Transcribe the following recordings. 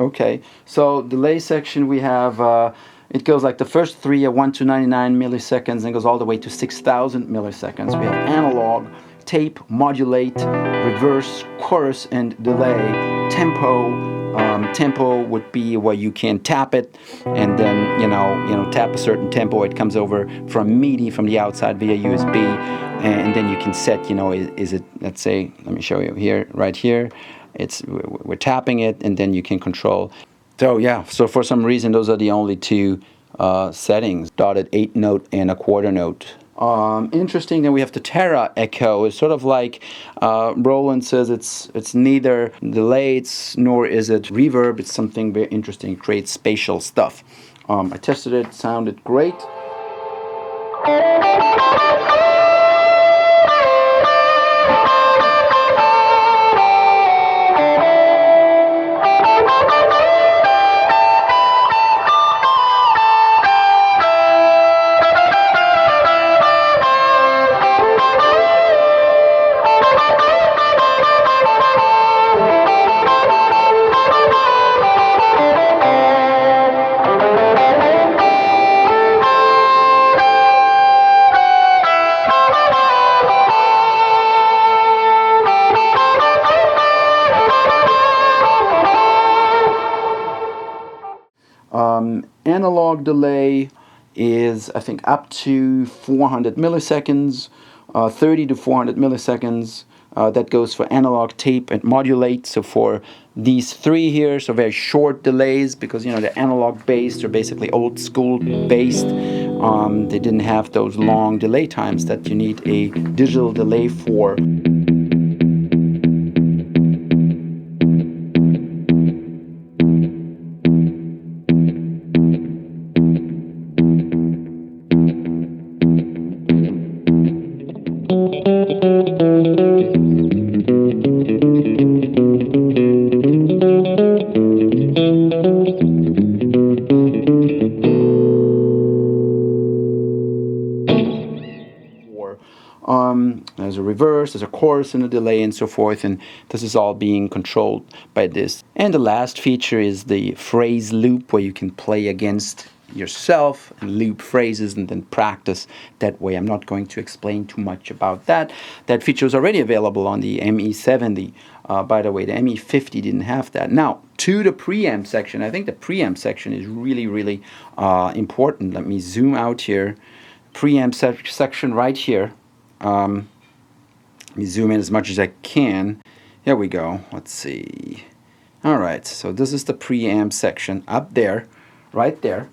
Okay, so delay section we have, it goes like the first three are 1 to 99 milliseconds and goes all the way to 6,000 milliseconds. We have analog, tape, modulate, reverse, chorus, and delay. Tempo would be where you can tap it and then tap a certain tempo. It comes over from MIDI from the outside via USB, and then you can set, is it, let's say, let me show you here, right here. We're tapping it, and then you can control. So yeah, so for some reason those are the only two settings: dotted 8 note and a quarter note. Interesting that we have the Terra echo. It's sort of like Roland says, it's neither delayed nor is it reverb. It's something very interesting. It creates spatial stuff. I tested it, sounded great. Analog delay is, I think, up to 400 milliseconds, 30 to 400 milliseconds. That goes for analog, tape, and modulate. So for these three here, so very short delays, because they're analog based or basically old school based. They didn't have those long delay times that you need a digital delay for. There's a reverse, there's a chorus and a delay and so forth, and this is all being controlled by this. And the last feature is the phrase loop, where you can play against yourself and loop phrases and then practice that way. I'm not going to explain too much about that. That feature is already available on the ME70. By the way, the ME50 didn't have that. Now, to the preamp section. I think the preamp section is really, really important. Let me zoom out here. Preamp section right here. Let me zoom in as much as I can. Here we go. Let's see. All right, so this is the preamp section up there, right there.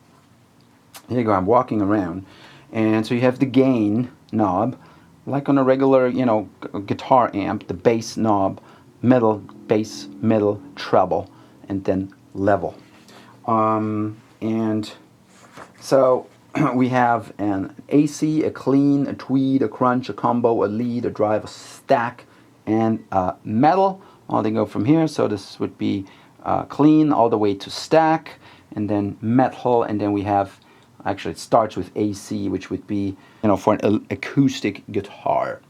Here you go. I'm walking around, and so you have the gain knob, like on a regular, guitar amp. The bass knob, middle, bass, middle, treble, and then level. And so we have an AC, a clean, a tweed, a crunch, a combo, a lead, a drive, a stack, and a metal. All they go from here. So this would be clean all the way to stack, and then metal, and then we have, actually it starts with AC, which would be, for an acoustic guitar,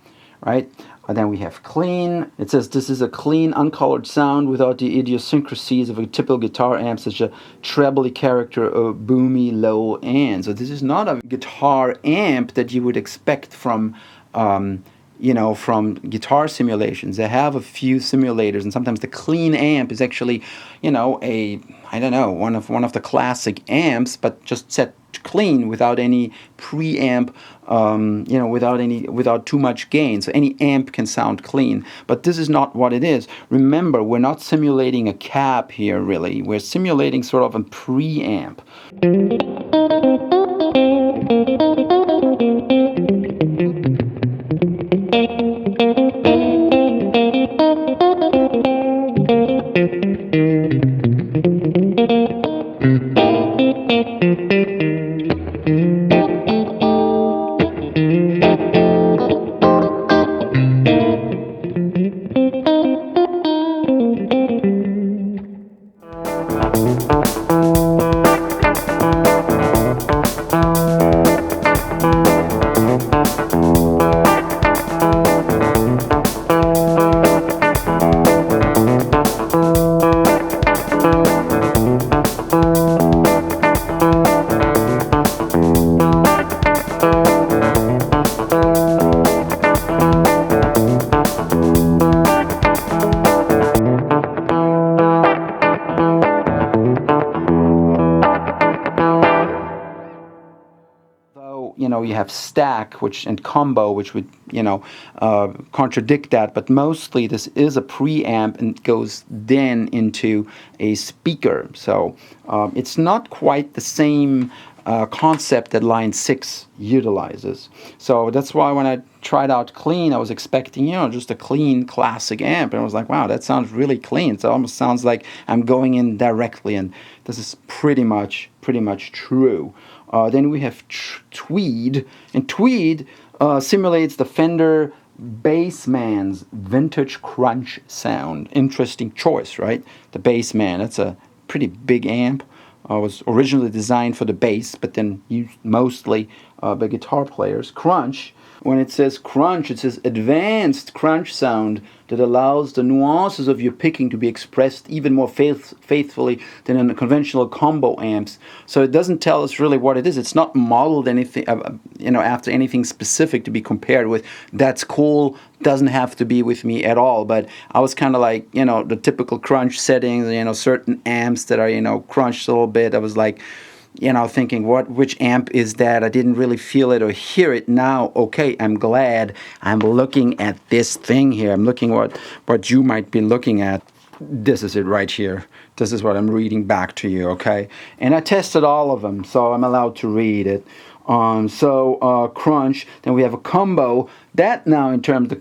right? And then we have clean. It says this is a clean, uncolored sound without the idiosyncrasies of a typical guitar amp, such a trebly character or boomy low end. So this is not a guitar amp that you would expect from, from guitar simulations. They have a few simulators, and sometimes the clean amp is actually, one of the classic amps, but just set clean without any preamp, without too much gain. So any amp can sound clean, but this is not what it is. Remember, we're not simulating a cab here, really. We're simulating sort of a preamp. you have stack, and combo, which would, contradict that. But mostly this is a preamp and goes then into a speaker. So it's not quite the same concept that line 6 utilizes. So that's why when I tried out clean, I was expecting, just a clean classic amp. And I was like, wow, that sounds really clean. It almost sounds like I'm going in directly. And this is pretty much true. Then we have Tweed. And Tweed simulates the Fender Bassman's vintage crunch sound. Interesting choice, right? The Bassman, that's a pretty big amp. Was originally designed for the bass, but then used mostly by guitar players. Crunch, when it says crunch, it says advanced crunch sound that allows the nuances of your picking to be expressed even more faithfully than in the conventional combo amps. So it doesn't tell us really what it is. It's not modeled anything, after anything specific to be compared with. That's cool. Doesn't have to be with me at all. But I was kind of like, the typical crunch settings. Certain amps that are crunched a little bit. I was like, thinking, which amp is that? I didn't really feel it or hear it. Now, okay, I'm glad I'm looking at this thing here. I'm looking what you might be looking at. This is it right here. This is what I'm reading back to you, okay? And I tested all of them, so I'm allowed to read it. Crunch. Then we have a combo. That now, in terms of the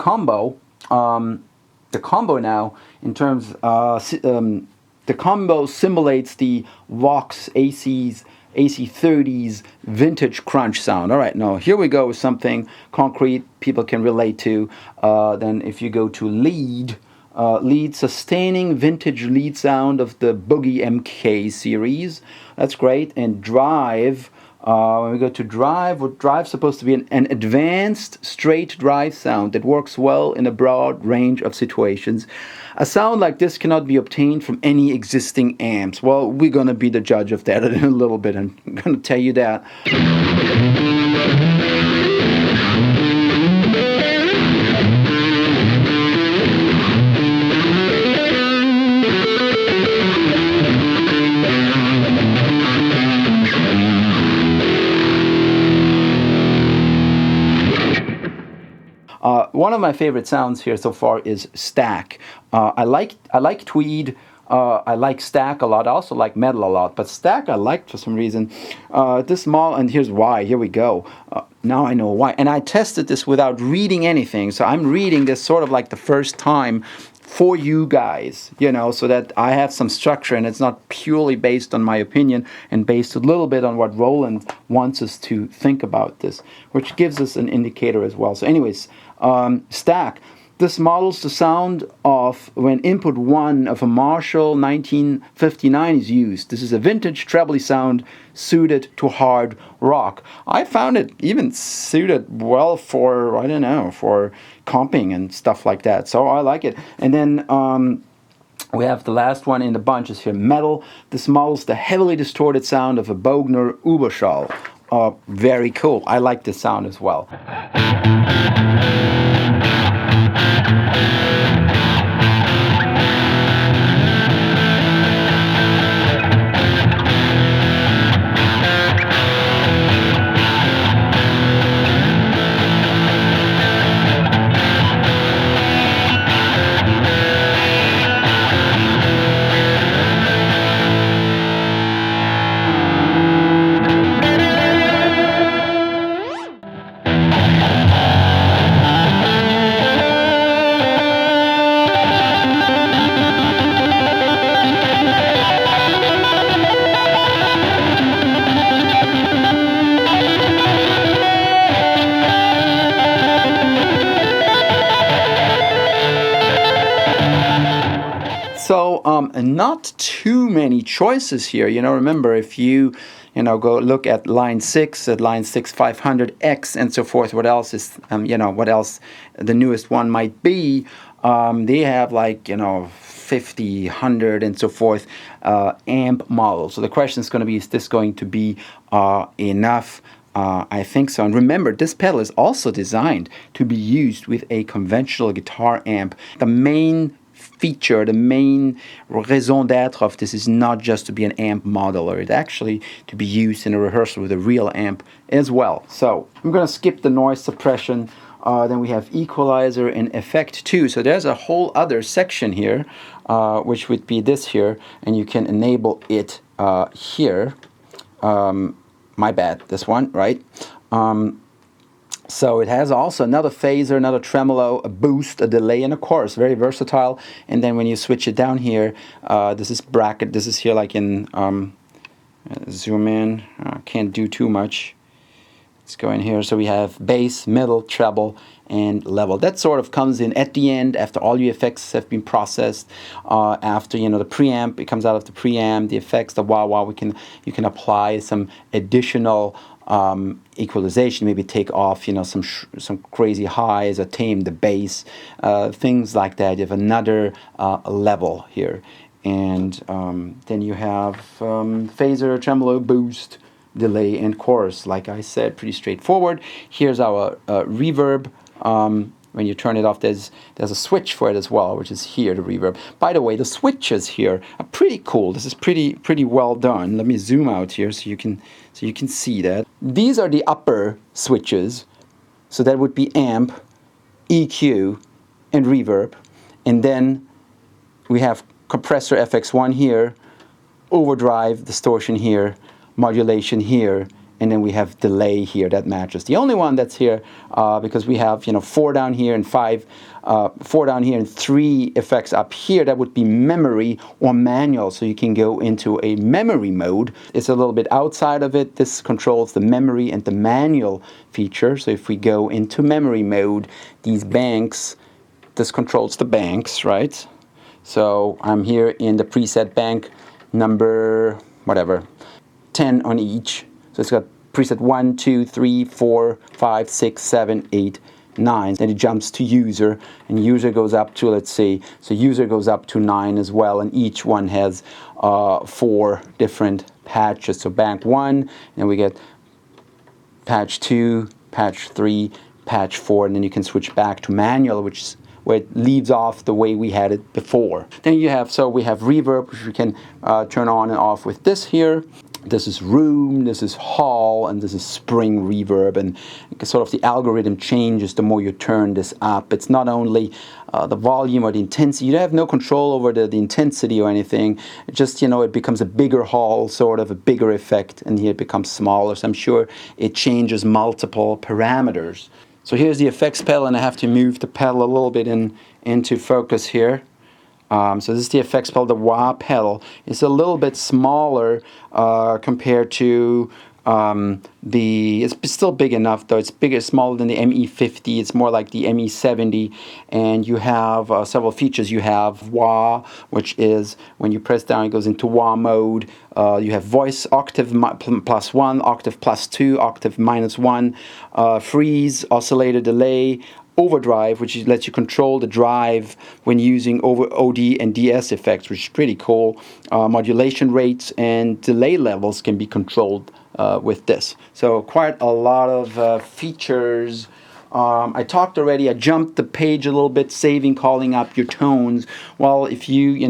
combo now, in terms, the combo simulates the Vox AC30's vintage crunch sound. All right, now here we go with something concrete people can relate to. Then if you go to lead sustaining vintage lead sound of the Boogie MK series. That's great. And drive. When we go to drive, drive's supposed to be an advanced straight drive sound that works well in a broad range of situations. A sound like this cannot be obtained from any existing amps. Well, we're going to be the judge of that in a little bit. I'm going to tell you that. One of my favorite sounds here so far is stack. I like Tweed. I like stack a lot. I also like metal a lot, but stack I liked for some reason. This small, and here's why. Here we go. Now I know why. And I tested this without reading anything. So I'm reading this sort of like the first time for you guys, so that I have some structure and it's not purely based on my opinion and based a little bit on what Roland wants us to think about this, which gives us an indicator as well. So anyways, stack. This models the sound of when input 1 of a Marshall 1959 is used. This is a vintage trebly sound suited to hard rock. I found it even suited well for, for comping and stuff like that. So I like it. And then we have the last one in the bunch is here, metal. This models the heavily distorted sound of a Bogner Überschall. Very cool. I like this sound as well. So not too many choices here. Remember, if you go look at line 6, at line 6 500X and so forth, what else is, what else the newest one might be, they have 50, 100 and so forth amp models. So the question is going to be, is this going to be enough? I think so. And remember, this pedal is also designed to be used with a conventional guitar amp. The main feature, the main raison d'être of this is not just to be an amp modeler, it's actually to be used in a rehearsal with a real amp as well. So I'm going to skip the noise suppression. Then we have equalizer and effect 2. So there's a whole other section here, which would be this here, and you can enable it here. My bad, this one, right? So it has also another phaser, another tremolo, a boost, a delay, and a chorus. Very versatile. And then when you switch it down here, this is bracket. This is here like in zoom in. Can't do too much. Let's go in here. So we have bass, middle, treble, and level. That sort of comes in at the end after all your effects have been processed. After the preamp, it comes out of the preamp. The effects, the wah-wah, you can apply some additional equalization. Maybe take off some crazy highs or tame the bass, things like that. You have another level here, and then you have phaser, tremolo, boost, delay, and chorus. Like I said, pretty straightforward. Here's our reverb. When you turn it off, there's a switch for it as well, which is here, the reverb. By the way, the switches here are pretty cool. This is pretty well done. Let me zoom out here so you can see that. These are the upper switches. So that would be amp, EQ, and reverb. And then we have compressor FX1 here, overdrive, distortion here, modulation here, and then we have delay here that matches. The only one that's here, because we have 4 down here and 4 down here and 3 effects up here, that would be memory or manual. So you can go into a memory mode. It's a little bit outside of it. This controls the memory and the manual feature. So if we go into memory mode, these banks, this controls the banks, right? So I'm here in the preset bank number, whatever, 10 on each. So it's got preset 1, 2, 3, 4, 5, 6, 7, 8, 9. Then it jumps to user, and user goes up to, let's see, so user goes up to 9 as well, and each one has 4 different patches. So bank 1, and we get patch 2, patch 3, patch 4, and then you can switch back to manual, which is where it leaves off the way we had it before. Then we have reverb, which we can turn on and off with this here. This is room, this is hall, and this is spring reverb, and sort of the algorithm changes the more you turn this up. It's not only the volume or the intensity. You have no control over the intensity or anything. It just, it becomes a bigger hall, sort of a bigger effect, and here it becomes smaller. So I'm sure it changes multiple parameters. So here's the effects pedal, and I have to move the pedal a little bit into focus here. So this is the effects pedal, the wah pedal. It's a little bit smaller compared to it's still big enough though. It's smaller than the ME50. It's more like the ME70. And you have several features. You have wah, which is when you press down, it goes into wah mode. You have voice octave +1, octave +2, octave -1, freeze, oscillator delay, overdrive, which lets you control the drive when using OD and DS effects, which is pretty cool. Modulation rates and delay levels can be controlled with this. So quite a lot of features. I talked already. I jumped the page a little bit, saving, calling up your tones. Well, if you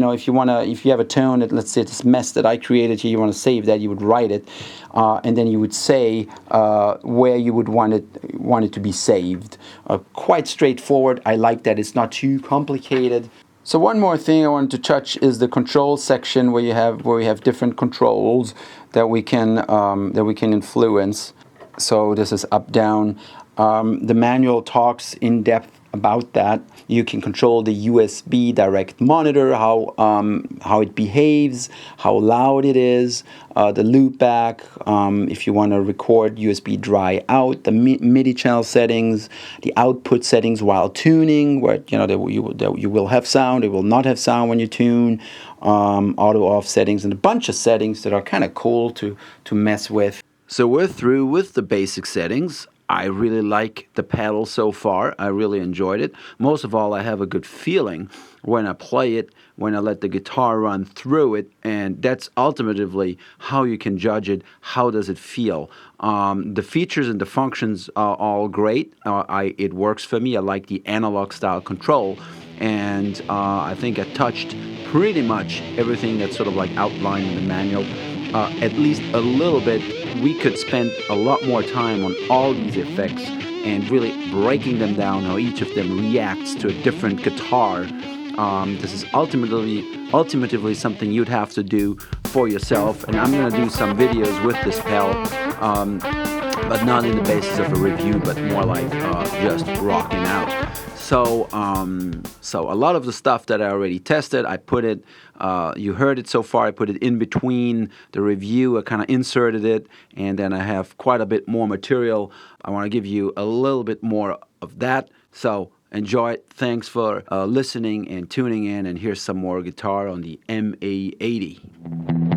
have a tone that, let's say, this mess that I created here, you want to save that, you would write it, and then you would say where you would want it to be saved. Quite straightforward. I like that it's not too complicated. So one more thing I wanted to touch is the control section where we have different controls that we can influence. So this is up, down. The manual talks in depth about that. You can control the USB direct monitor, how it behaves, how loud it is, the loop back, if you want to record USB dry out, the MIDI channel settings, the output settings while tuning, where you will have sound, it will not have sound when you tune, auto off settings, and a bunch of settings that are kind of cool to mess with. So we're through with the basic settings. I really like the pedal so far. I really enjoyed it. Most of all, I have a good feeling when I play it, when I let the guitar run through it, and that's ultimately how you can judge it. How does it feel? The features and the functions are all great. It works for me. I like the analog style control. and I think I touched pretty much everything that's sort of like outlined in the manual, at least a little bit. We could spend a lot more time on all these effects and really breaking them down, how each of them reacts to a different guitar. This is ultimately something you'd have to do for yourself, and I'm going to do some videos with this pedal, but not in the basis of a review, but more like just rocking out. So a lot of the stuff that I already tested, I put it, you heard it so far, I put it in between the review, I kind of inserted it, and then I have quite a bit more material. I want to give you a little bit more of that, so enjoy it. Thanks for listening and tuning in, and here's some more guitar on the MA80.